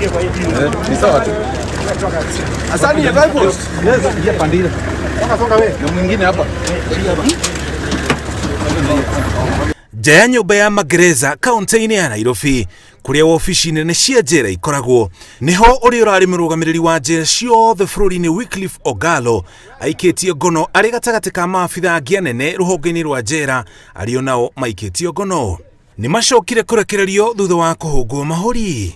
Ni sawa tu. Asante ya Bible. Yes, ya pandile. Songa wewe. Na mwingine hapa. Nja nyũmba ya magereza kaunti-inĩ ya Nairobi kuria wobici nene cia njera ikoragwo niho ũrĩa ũrarĩ mũrũgamĩrĩri wa njera ciothe bũrũri-inĩ Wycliffe Ogalo aikĩtio ngono arĩ gatagatĩ ka maabitha angĩ anene rũhonge-inĩ rwa njera arĩa nao maikĩtio ngono nĩ macokire kũrekererio thutha wa kũhũngwo mahũri.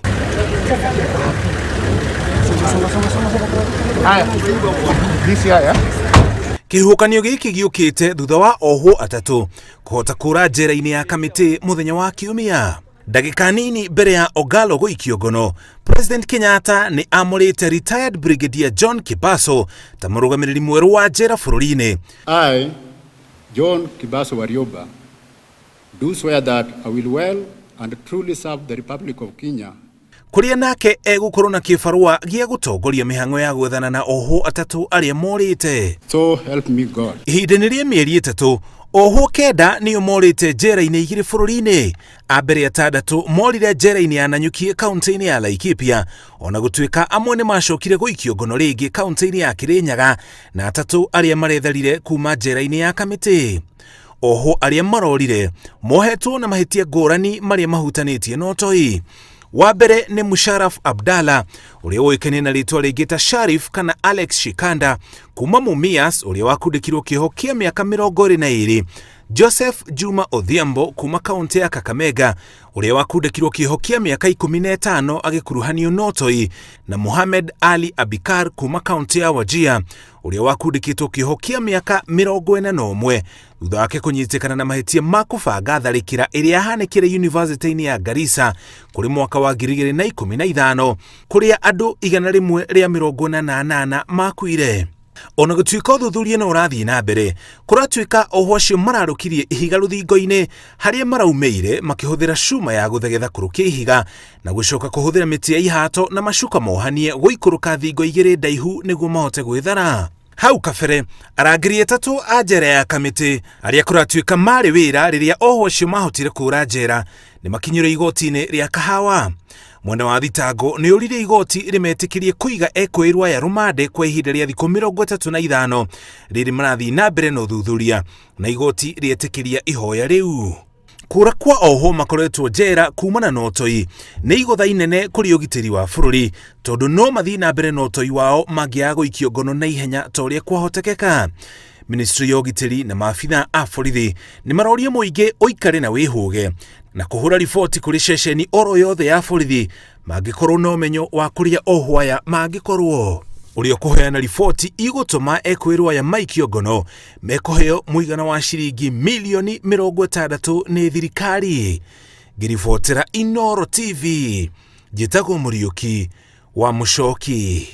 Kihukanio giki giukite thutha wa ohwo atatu kuhota kura njera-inĩ ya Kamiti muthenya wa Kiumia. Ndagika nini mbere ya Ogalo guikio ngono, President Kenyatta ni amurite retired Brigadier John Kibaso ta mũrũgamĩrĩri mwerũ wa njera bũrũri-inĩ. I, John Kibaso Warioba, do swear that I will well and truly serve the Republic of Kenya. Kuria nake egũkorwo na kĩbarũa gĩa gũtongoria mĩhang'o ya gwethana na ohwo atatu arĩa morĩte. So help me God. Ihinda-inĩ rĩa mĩeri ĩtatũ, ohwo kenda nĩo morĩte njera-inĩ igĩrĩ bũrũri-inĩ. A mbere atandatũ morire njera-inĩ ya Nanyuki kaunti-inĩ ya Laikipia, ona gũtuĩka amwe nĩ macokire gũikio ngono rĩngĩ kaunti-inĩ ya Kirinyaga, na atatũ arĩa maretharire kuma njera-inĩ ya Kamiti. Ohwo arĩa marorire mohetwo na mahĩtia ngũrani marĩa mahutanĩtie na ũtoi. Wa mbere nĩ Musharraf Abdalla ũrĩa ũĩkaine na rĩtwa rĩngĩ ta Sharif kana Alex Shikanda kuma Mumias ũrĩa wakundĩkirwo kĩoho kĩa mĩaka 22, Joseph Juma Odhiambo kuma kaunti ya Kakamega ũrĩa wakundĩkirwo kĩoho kĩa mĩaka 15 agĩkuruhanio na ũtoi, na Mohamed Ali Abikar kuma kaunti ya Wajir ũrĩa wakundĩkĩtwo kĩoho kĩa mĩaka 41 thutha wake kũnyitĩkana na mahĩtia ma kũbanga tharĩkĩra ĩrĩa yahanĩkire yunivasĩtĩ-inĩ ya Garissa kũrĩ mwaka wa 2015 kũrĩa andũ 148 makuire. Ona gũtuĩka ũthuthuria no ũrathiĩ na mbere, kũratuĩka ohwo acio mararũkirie ihiga rũthingo-inĩ harĩa maraumĩire makĩhũthĩra cuma ya gũthegetha kũrũkia ihiga na gũcoka kũhũthĩra mĩtĩ ya ihato na macuka mohanie gũikũrũka thingo igĩrĩ ndaihu nĩguo mahote gwĩthara. Hau kabere arangĩri atatũ a njera ya Kamiti arĩa kũratuĩka marĩ wĩra rĩrĩa ohwo acio mahotire kũra njera nĩ makinyĩrwo igoti-inĩ rĩa Kahawa. Mwena wa thitango nĩ ũrire igoti rĩmetĩkĩrie kũiga ekwĩrwa ya rumande kwa ihinda rĩa thikũ 35 rĩrĩ marathiĩ na mbere na ũthuthuria, na igoti rĩetĩkĩria ihoya rĩu. Kũra kwa ohwo makoretwo njera kumana na ũtoi nĩ igũtha inene kũrĩ ũgitĩri wa bũrũri, tondũ no mathiĩ na mbere na ũtoi wao mangĩaga gũikio ngono na ihenya ta ũrĩa kwahotekeka. Ministry ya ũgitĩri na maabitha a borithi nĩ maroria mũingĩ ũikare na wĩhũge na kũhũra riboti kũrĩ ceceni oro yothe ya borithi mangĩkorwo na ũmenyo wa kũrĩa ohwo aya mangĩkorwo. Ũrĩa kũheana riboti igũtũma ekwĩrwo aya maikio ngono mekũheo mũigana wa ciringi milioni 60 nĩ thirikari. Ngĩribotera Inooro TV, njĩtagwo Mũriũki wa Mũchoki.